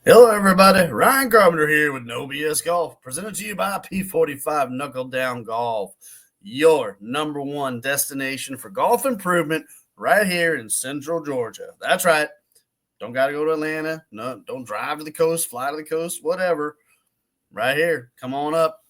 Hello, everybody. Ryan Carpenter here with No BS Golf, presented to you by P45 Knuckle Down Golf, your number one destination for golf improvement right here in Central Georgia. That's right. Don't got to go to Atlanta. No, don't drive to the coast, fly to the coast, whatever. Right here. Come on up.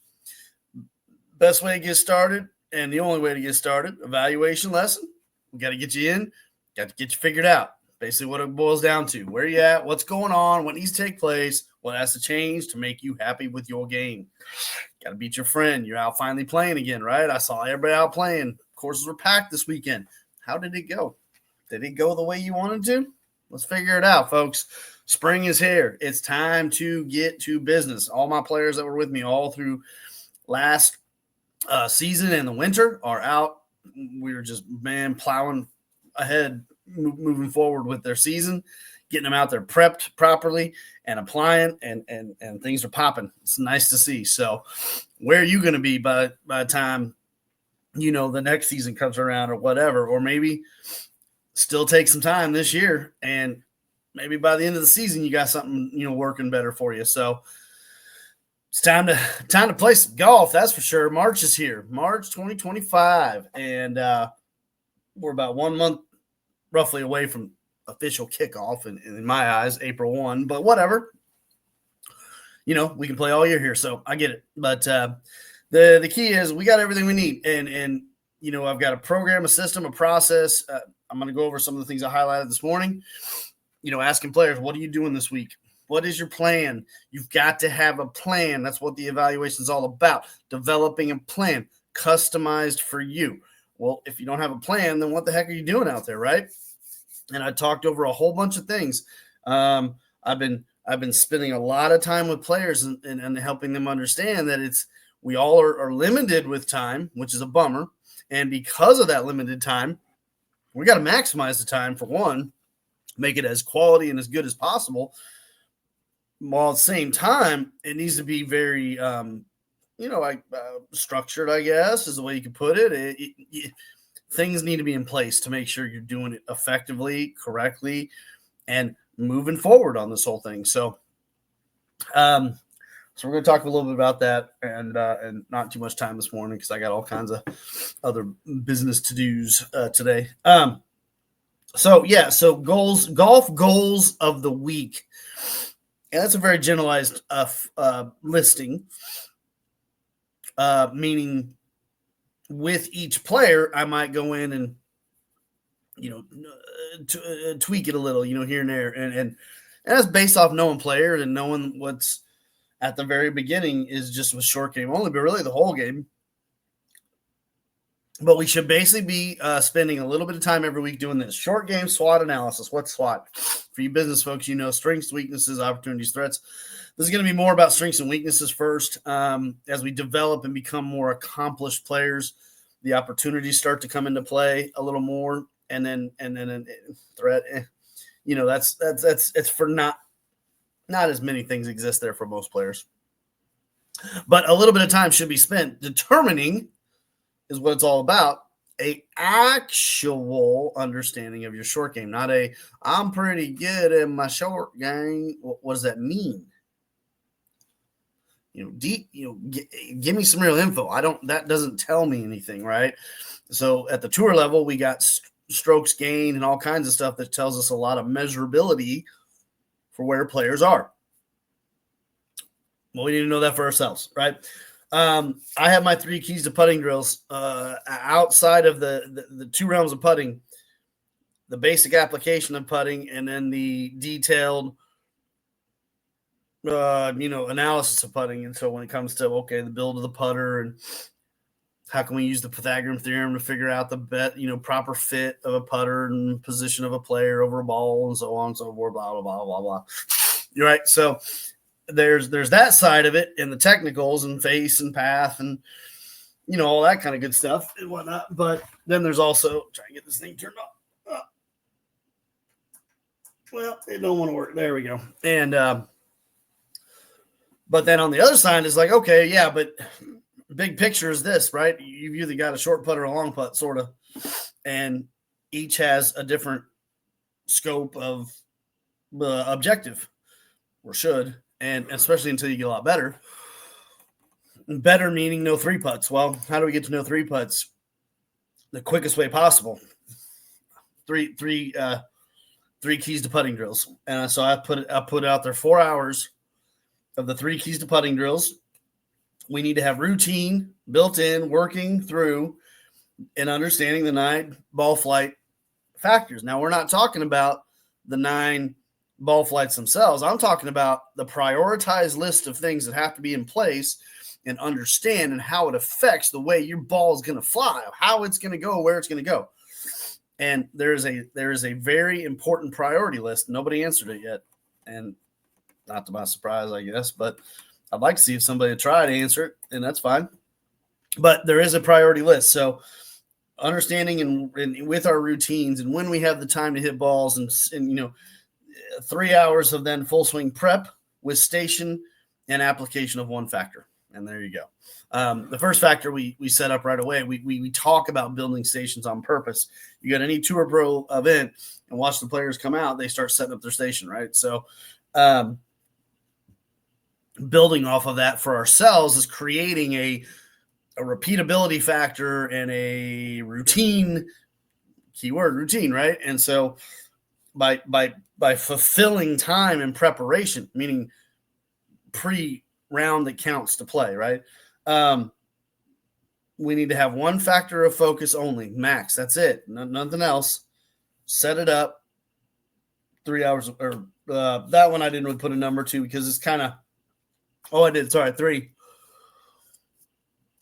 Best way to get started, and the only way to get started, evaluation lesson. We got to get you in, got to get you figured out. Basically what it boils down to. Where you at? What's going on? What needs to take place? What has to change to make you happy with your game? Got to beat your friend. You're out finally playing again, right? I saw everybody out playing. Courses were packed this weekend. How did it go? Did it go the way you wanted to? Let's figure it out, folks. Spring is here. It's time to get to business. All my players that were with me all through last season and the winter are out. We were just, plowing ahead, moving forward with their season, getting them out there prepped properly and applying, and things are popping. It's nice to see. So where are you going to be by the time, the next season comes around or whatever, or maybe still take some time this year, and maybe by the end of the season, you got something, working better for you. So it's time to play some golf. That's for sure. March is here, March 2025. And we're about 1 month roughly away from official kickoff in my eyes, April 1, but whatever. We can play all year here, so I get it. But the key is we got everything we need. And I've got a program, a system, a process. I'm going to go over some of the things I highlighted this morning. Asking players, what are you doing this week? What is your plan? You've got to have a plan. That's what the evaluation is all about. Developing a plan customized for you. Well, if you don't have a plan, then what the heck are you doing out there, right? And I talked over a whole bunch of things. I've been spending a lot of time with players and helping them understand that we all are limited with time, which is a bummer. And because of that limited time, we got to maximize the time for one, make it as quality and as good as possible. While at the same time, it needs to be very, structured, I guess, is the way you could put it. Things need to be in place to make sure you're doing it effectively, correctly, and moving forward on this whole thing. So, we're going to talk a little bit about that, and not too much time this morning because I got all kinds of other business to-dos today. So golf goals of the week. And that's a very generalized listing, meaning with each player, I might go in and, tweak it a little, here and there. And that's based off knowing players and knowing what's at the very beginning is just a short game only, but really the whole game. But we should basically be spending a little bit of time every week doing this short game SWOT analysis. What's SWOT? For you business folks, strengths, weaknesses, opportunities, threats. This is going to be more about strengths and weaknesses first. As we develop and become more accomplished players, the opportunities start to come into play a little more, and then threat. That's it's for not as many things exist there for most players, but a little bit of time should be spent determining. Is what it's all about. A actual understanding of your short game, not I'm pretty good at my short game. What does that mean? Give me some real info. That doesn't tell me anything, right? So at the tour level, we got strokes gained and all kinds of stuff that tells us a lot of measurability for where players are. Well, we need to know that for ourselves, right? I have my 3 keys to putting drills outside of the 2 realms of putting, the basic application of putting, and then the detailed, analysis of putting. And so when it comes to, the build of the putter and how can we use the Pythagorean theorem to figure out the proper fit of a putter and position of a player over a ball and so on and so forth, blah, blah, blah, blah, blah. You're right. So there's that side of it and the technicals and face and path and, all that kind of good stuff and whatnot. But then there's also trying to get this thing turned off. Well, it don't want to work. There we go. And, but then on the other side is like, okay, yeah, but big picture is this, right? You've either got a short putt or a long putt, sort of. And each has a different scope of objective. or should, and especially until you get a lot better. Better meaning no three putts. Well, how do we get to no three putts? The quickest way possible. Three keys to putting drills, and so I put out there 4 hours of the 3 keys to putting drills. We need to have routine built in, working through and understanding the 9 ball flight factors. Now, we're not talking about the 9 ball flights themselves. I'm talking about the prioritized list of things that have to be in place and understand and how it affects the way your ball is going to fly, how it's going to go, where it's going to go. And there is a very important priority list. Nobody answered it yet, and not to my surprise, I guess, but I'd like to see if somebody would try to answer it, and that's fine. But there is a priority list. So understanding and with our routines and when we have the time to hit balls and 3 hours of then full swing prep with station and application of 1 factor. And there you go. The first factor we set up right away, we talk about building stations on purpose. You got any Tour Pro event and watch the players come out, they start setting up their station, right? So building off of that for ourselves is creating a repeatability factor and a routine, keyword routine, right? And so by fulfilling time and preparation, meaning pre-round that counts to play, right? We need to have 1 factor of focus only, max. That's it. Nothing else. Set it up. 3 hours, or that one I didn't really put a number to because it's kind of. Oh, I did. Sorry, 3.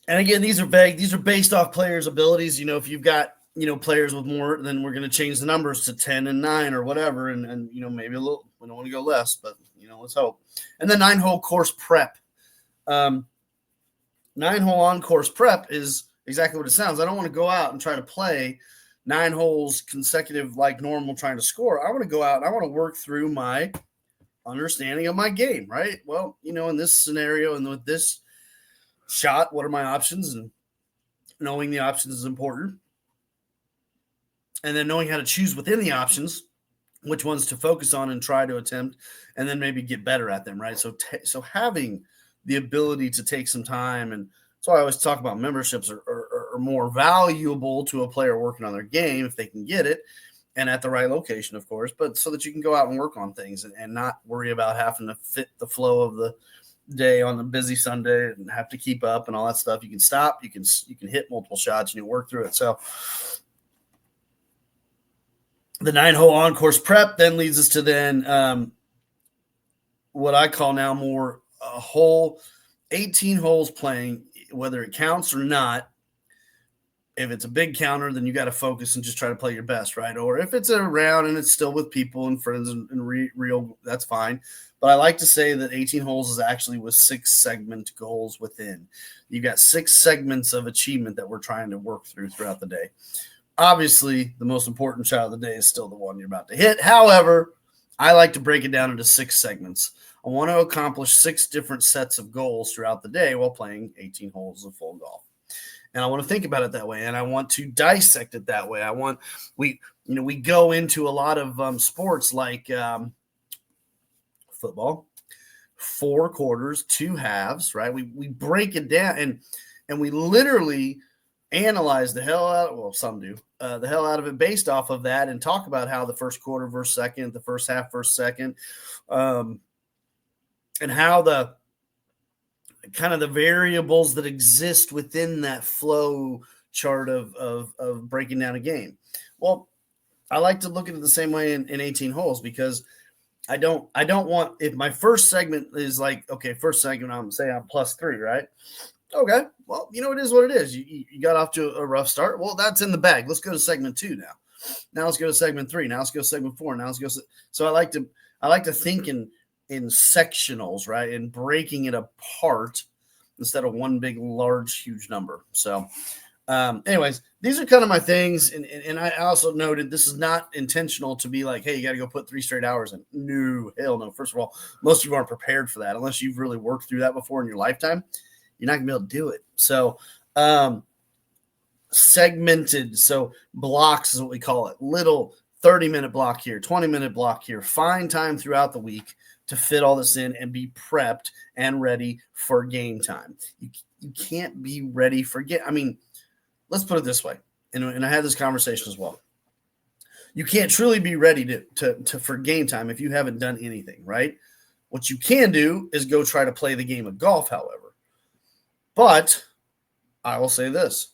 And again, these are vague. These are based off players' abilities. If you've got players with more, then we're going to change the numbers to 10 and 9 or whatever, and maybe a little. We don't want to go less, but let's hope. And the 9-hole course prep. 9-hole on course prep is exactly what it sounds. I don't want to go out and try to play 9 holes consecutive like normal trying to score. I want to go out and I want to work through my understanding of my game, right? Well, in this scenario and with this shot, what are my options? And knowing the options is important. And then knowing how to choose within the options, which ones to focus on and try to attempt, and then maybe get better at them, right? So having the ability to take some time, and that's why I always talk about memberships are more valuable to a player working on their game if they can get it, and at the right location, of course, but so that you can go out and work on things and not worry about having to fit the flow of the day on a busy Sunday and have to keep up and all that stuff. You can stop, you can hit multiple shots and you work through it. So the 9-hole on course prep then leads us to then what I call now more a whole 18 holes playing, whether it counts or not. If it's a big counter, then you got to focus and just try to play your best, right? Or if it's a round and it's still with people and friends and real, that's fine. But I like to say that 18 holes is actually with 6 segment goals within. You got 6 segments of achievement that we're trying to work throughout the day. Obviously, the most important shot of the day is still the one you're about to hit. However, I like to break it down into 6 segments. I want to accomplish 6 different sets of goals throughout the day while playing 18 holes of full golf. And I want to think about it that way, and I want to dissect it that way. We go into a lot of sports like football, 4 quarters, 2 halves, right? We break it down and we literally analyze the hell out. Well, some do the hell out of it based off of that, and talk about how the first quarter versus second, the first half versus second, and how the kind of the variables that exist within that flow chart of breaking down a game. Well, I like to look at it the same way in 18 holes, because I don't want, if my first segment is like, okay, first segment, I'm saying I'm +3, right? Okay, well, it is what it is. You got off to a rough start. Well, that's in the bag. Let's go to segment 2 now. Now let's go to segment 3. Now let's go to segment 4. Now let's go. So I like to think in sectionals, right? And breaking it apart instead of one big, large, huge number. So anyways, these are kind of my things. And I also noted this is not intentional to be like, hey, you got to go put 3 straight hours in. No, hell no. First of all, most of you aren't prepared for that. Unless you've really worked through that before in your lifetime, you're not going to be able to do it. So segmented. So blocks is what we call it. Little 30-minute block here, 20-minute block here. Find time throughout the week to fit all this in and be prepped and ready for game time. You can't be ready for game. I mean, let's put it this way, and I had this conversation as well. You can't truly be ready to for game time if you haven't done anything, right? What you can do is go try to play the game of golf, however. But I will say this.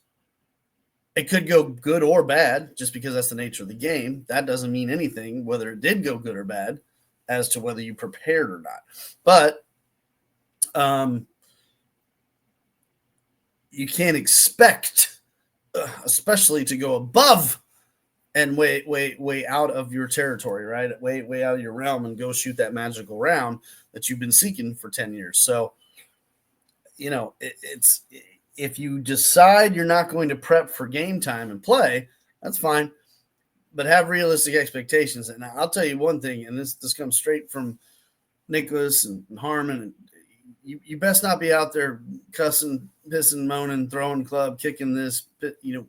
It could go good or bad just because that's the nature of the game. That doesn't mean anything, whether it did go good or bad, as to whether you prepared or not. But you can't expect, especially to go above and way out of your territory, right? Way out of your realm and go shoot that magical round that you've been seeking for 10 years. So, it's if you decide you're not going to prep for game time and play, that's fine, but have realistic expectations. And I'll tell you one thing, and this comes straight from Nicholas and Harmon. You best not be out there cussing, pissing, moaning, throwing club, kicking this. You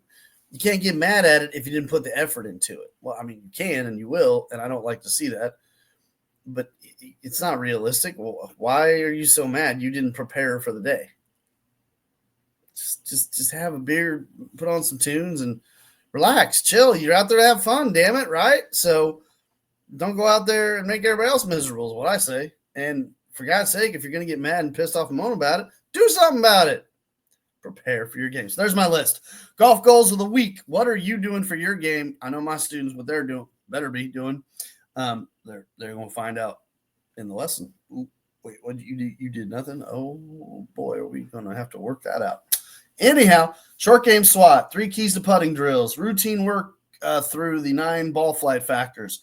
can't get mad at it if you didn't put the effort into it. Well, I mean, you can and you will, and I don't like to see that, but it's not realistic. Well, why are you so mad? You didn't prepare for the day. Just have a beer, put on some tunes, and relax, chill. You're out there to have fun, damn it, right? So don't go out there and make everybody else miserable is what I say. And for God's sake, if you're going to get mad and pissed off and moan about it, do something about it. Prepare for your game. So there's my list. Golf goals of the week. What are you doing for your game? I know my students, what they're doing, better be doing. They're going to find out in the lesson. Ooh, wait, what did you do? You did nothing? Oh, boy, are we going to have to work that out. Anyhow, short game SWAT, 3 keys to putting drills, routine work through the 9 ball flight factors,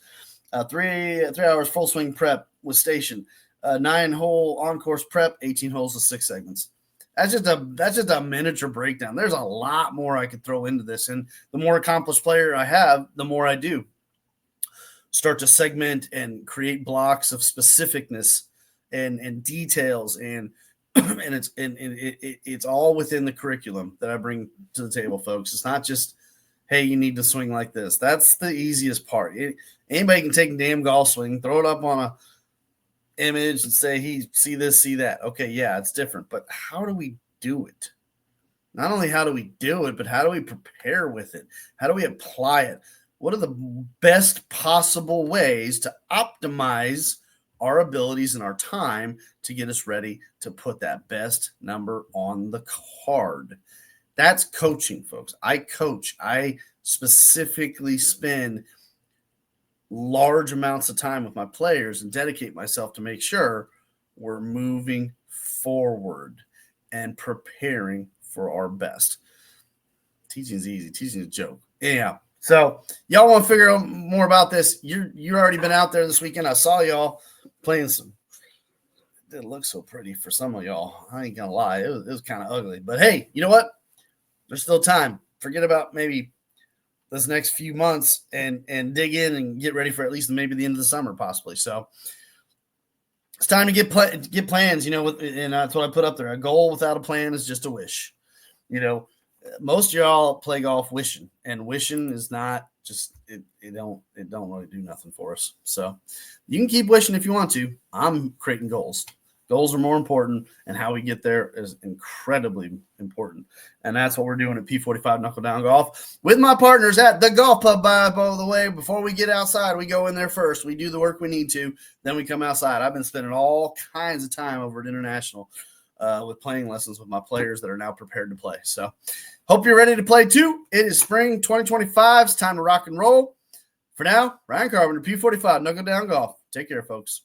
3 hours full swing prep with station, 9-hole on-course prep, 18 holes with 6 segments. That's just a miniature breakdown. There's a lot more I could throw into this, and the more accomplished player I have, the more I do. Start to segment and create blocks of specificness and details and it's all within the curriculum that I bring to the table, folks. It's not just, hey, you need to swing like this. That's the easiest part. Anybody can take a damn golf swing, throw it up on a image and say, hey, see this, see that. Okay, yeah, it's different. But how do we do it? Not only how do we do it, but how do we prepare with it? How do we apply it? What are the best possible ways to optimize our abilities and our time to get us ready to put that best number on the card? That's coaching, folks. I coach. I specifically spend large amounts of time with my players and dedicate myself to make sure we're moving forward and preparing for our best. Teaching is easy. Teaching is a joke. Anyhow, so y'all want to figure out more about this? You already been out there this weekend. I saw y'all playing some. It didn't look so pretty for some of y'all. I ain't gonna lie, it was kind of ugly. But hey, you know what? There's still time. Forget about maybe this next few months and dig in and get ready for at least maybe the end of the summer, possibly. So it's time to get plans. And that's what I put up there. A goal without a plan is just a wish. Most of y'all play golf wishing, and wishing is not just it don't really do nothing for us. So you can keep wishing if you want to. I'm creating goals. Goals are more important, and how we get there is incredibly important. And that's what we're doing at P45 Knuckle Down Golf with my partners at the Golf Pub, by the way. Before we get outside, we go in there first. We do the work we need to, then we come outside. I've been spending all kinds of time over at International with playing lessons with my players that are now prepared to play. So hope you're ready to play too. It is spring 2025. It's time to rock and roll. For now, Ryan Carpenter, P45 Knuckle Down Golf. Take care, folks.